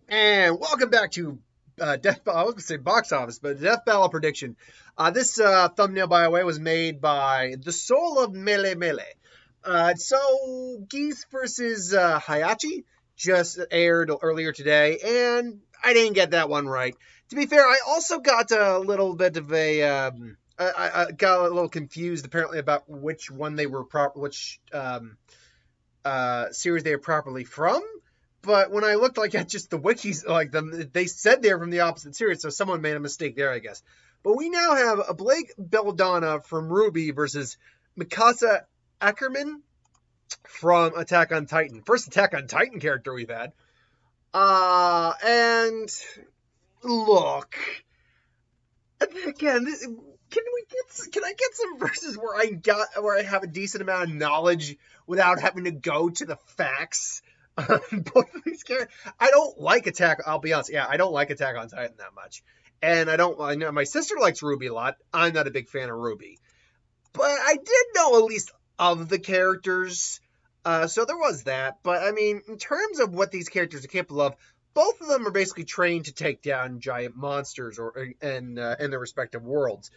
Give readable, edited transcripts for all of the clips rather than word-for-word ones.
And welcome back to Deathbattle. I was going to say box office, but Deathbattle prediction. This thumbnail, by the way, was made by the Soul of Mele Mele. So Geese versus Hayachi just aired earlier today, and I didn't get that one right. To be fair, I also got a little bit of a. I got a little confused apparently about which one they were which series they were properly from. But when I looked at just the wikis, they said they're from the opposite series, so someone made a mistake there, I guess. But we now have a Blake Belladonna from Ruby versus Mikasa Ackerman from Attack on Titan. First Attack on Titan character we've had. And look, again, can I get some verses where I have a decent amount of knowledge without having to go to the facts on both of these characters? I don't like Attack. I'll be honest. Yeah, I don't like Attack on Titan that much, and I know my sister likes Ruby a lot. I'm not a big fan of Ruby, but I did know at least of the characters. So there was that. But I mean, in terms of what these characters are capable of, both of them are basically trained to take down giant monsters in their respective worlds.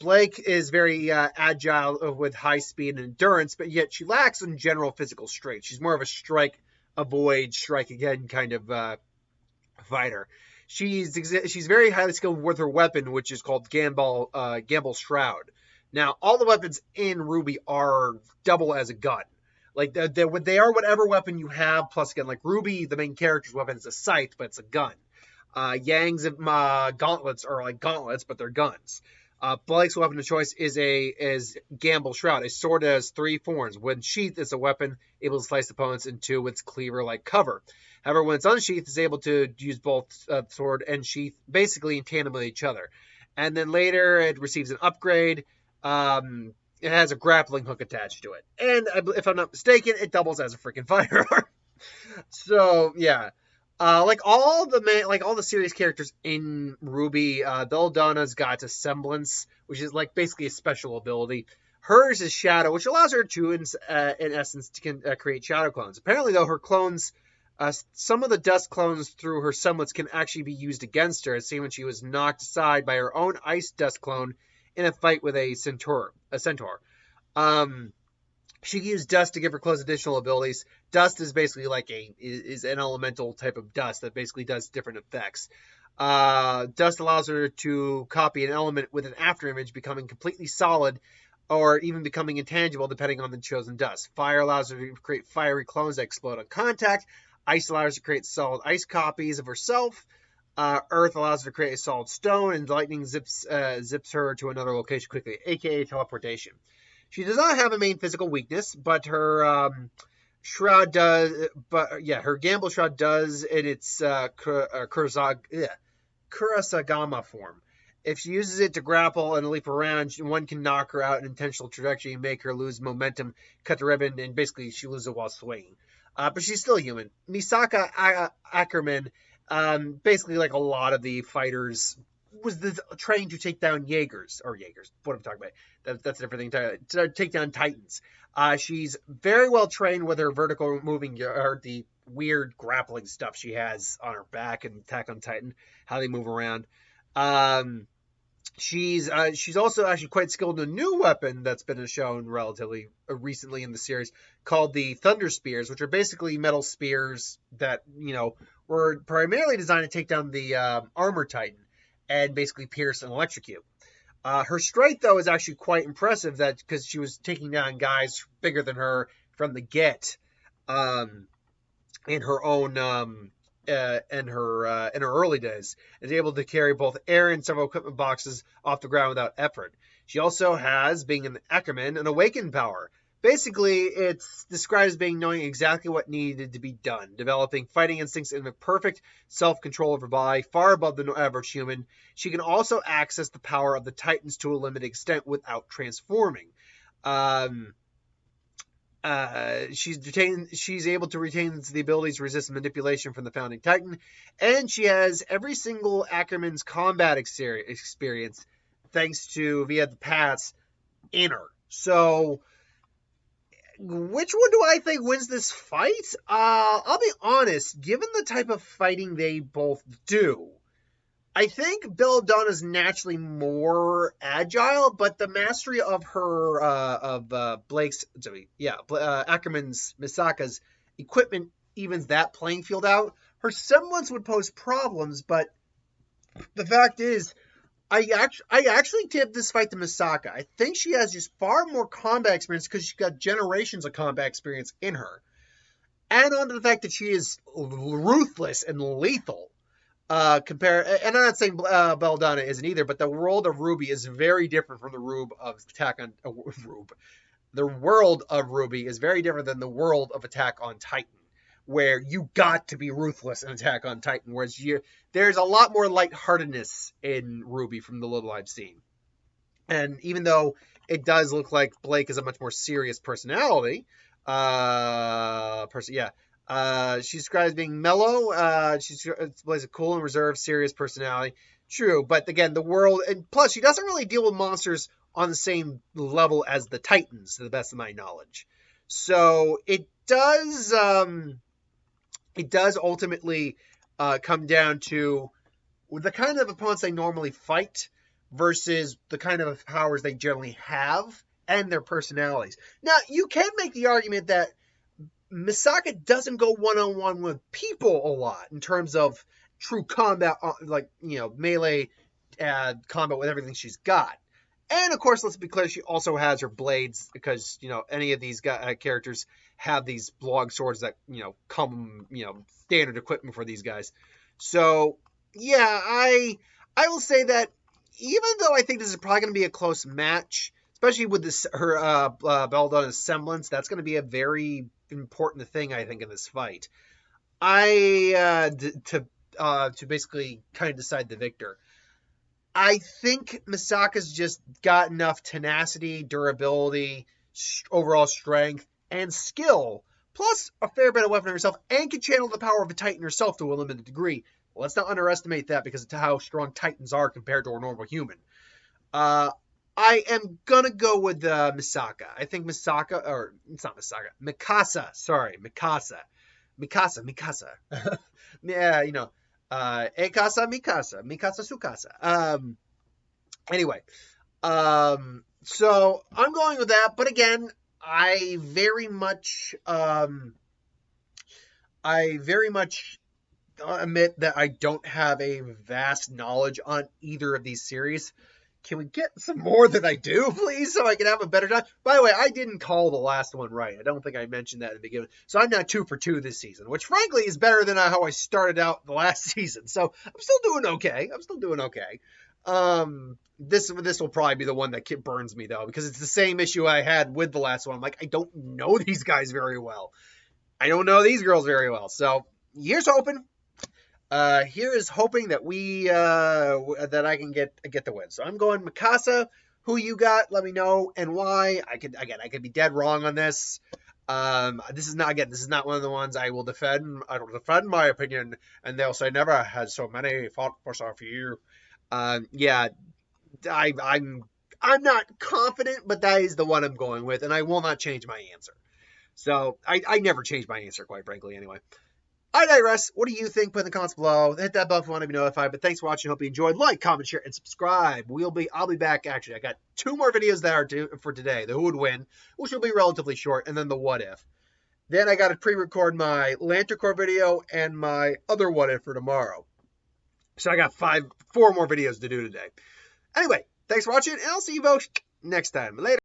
Blake is very agile with high speed and endurance, but yet she lacks in general physical strength. She's more of a strike, avoid, strike again kind of fighter. She's very highly skilled with her weapon, which is called Gamble Shroud. Now, all the weapons in Ruby are double as a gun. Like they are whatever weapon you have. Plus, again, like Ruby, the main character's weapon is a scythe, but it's a gun. Yang's gauntlets are like gauntlets, but they're guns. Blake's weapon of choice is Gamble Shroud, a sword that has three forms. When sheathed, it's a weapon able to slice opponents into its cleaver-like cover. However, when it's unsheathed, it's able to use both sword and sheath basically in tandem with each other. And then later, it receives an upgrade. It has a grappling hook attached to it. And if I'm not mistaken, it doubles as a freaking firearm. So, yeah. Like all the serious characters in Ruby, Belladonna's got a semblance, which is like basically a special ability. Hers is Shadow, which allows her to, in essence, to create shadow clones. Apparently, though, her clones, some of the dust clones through her semblance can actually be used against her, as seen when she was knocked aside by her own ice dust clone in a fight with a centaur. She used dust to give her clothes additional abilities. Dust is basically is an elemental type of dust that basically does different effects. Dust allows her to copy an element with an afterimage, becoming completely solid or even becoming intangible depending on the chosen dust. Fire allows her to create fiery clones that explode on contact. Ice allows her to create solid ice copies of herself. Earth allows her to create a solid stone, and lightning zips her to another location quickly, aka teleportation. She does not have a main physical weakness, but her shroud does. But yeah, her Gamble Shroud does in its Kurasagama form. If she uses it to grapple and leap around, one can knock her out in intentional trajectory and make her lose momentum, cut the ribbon, and basically she loses it while swinging. But she's still human. Misaka Ackerman, basically like a lot of the fighters, was trained to take down Jaegers. What am I talking about? That's a different thing. To take down Titans. She's very well trained with her vertical moving, or the weird grappling stuff she has on her back in Attack on Titan, how they move around. She's also actually quite skilled in a new weapon that's been shown relatively recently in the series called the Thunder Spears, which are basically metal spears that were primarily designed to take down the armor Titan and basically pierce and electrocute. Her strength, though, is actually quite impressive. That because she was taking down guys bigger than her from the get, in her own in her early days, is able to carry both air and several equipment boxes off the ground without effort. She also has, being an Ackerman, an awakened power. Basically, it's described as being knowing exactly what needed to be done, developing fighting instincts and a perfect self-control of her body, far above the average human. She can also access the power of the Titans to a limited extent without transforming. She's able to retain the ability to resist manipulation from the founding Titan, and she has every single Ackerman's combat experience thanks to via the paths in her. So Which one do I think wins this fight? I'll be honest, given the type of fighting they both do, I think Belladonna is naturally more agile, but the mastery of her, Ackerman's, Misaka's equipment evens that playing field out. Her semblance would pose problems, but the fact is, I actually tip this fight to Misaka. I think she has just far more combat experience because she's got generations of combat experience in her. Add on to the fact that she is ruthless and lethal. And I'm not saying Belladonna isn't either, but the world of Ruby is very different from the Rube of Attack on Rube. The world of Ruby is very different than the world of Attack on Titan, where you got to be ruthless in Attack on Titan, whereas there's a lot more lightheartedness in Ruby from the little I've seen. And even though it does look like Blake is a much more serious personality, she describes being mellow. She displays a cool and reserved, serious personality. True, but again, the world, and plus she doesn't really deal with monsters on the same level as the Titans, to the best of my knowledge. So it does ultimately come down to the kind of opponents they normally fight versus the kind of powers they generally have and their personalities. Now, you can make the argument that Misaka doesn't go one-on-one with people a lot in terms of true combat, melee combat with everything she's got. And, of course, let's be clear, she also has her blades because, any of these characters have these log swords that, come, standard equipment for these guys. So, yeah, I will say that even though I think this is probably going to be a close match, especially with her Belladonna's semblance, that's going to be a very important thing, I think, in this fight. To basically kind of decide the victor, I think Misaka's just got enough tenacity, durability, overall strength, and skill, plus a fair bit of weapon herself, and can channel the power of a Titan herself to a limited degree. Well, let's not underestimate that because of how strong Titans are compared to a normal human. I am gonna go with Misaka. I think Mikasa. Sorry, Mikasa. Yeah, Ekasa, Mikasa Sukasa. Anyway, so I'm going with that. But again, I very much admit that I don't have a vast knowledge on either of these series. Can we get some more than I do, please, so I can have a better time? By the way, I didn't call the last one right. I don't think I mentioned that at the beginning. So I'm now 2 for 2 this season, which frankly is better than how I started out the last season. So I'm still doing okay. This will probably be the one that burns me, though, because it's the same issue I had with the last one. I'm like, I don't know these guys very well. I don't know these girls very well. So here's hoping. Here is hoping that that I can get the win. So I'm going Mikasa. Who you got? Let me know and why. I could be dead wrong on this. This is not one of the ones I will defend. I will defend my opinion, and they'll say never had so many fought for so few. Yeah, I'm not confident, but that is the one I'm going with, and I will not change my answer. So I never change my answer, quite frankly. Anyway. I digress. What do you think? Put in the comments below. Hit that bell if you want to be notified. But thanks for watching. Hope you enjoyed. Like, comment, share, and subscribe. I'll be back. Actually, I got 2 more videos that are due for today. The who would win, which will be relatively short, and then the what if. Then I got to pre-record my Lantern Corps video and my other what if for tomorrow. So I got 4 more videos to do today. Anyway, thanks for watching, and I'll see you folks next time. Later.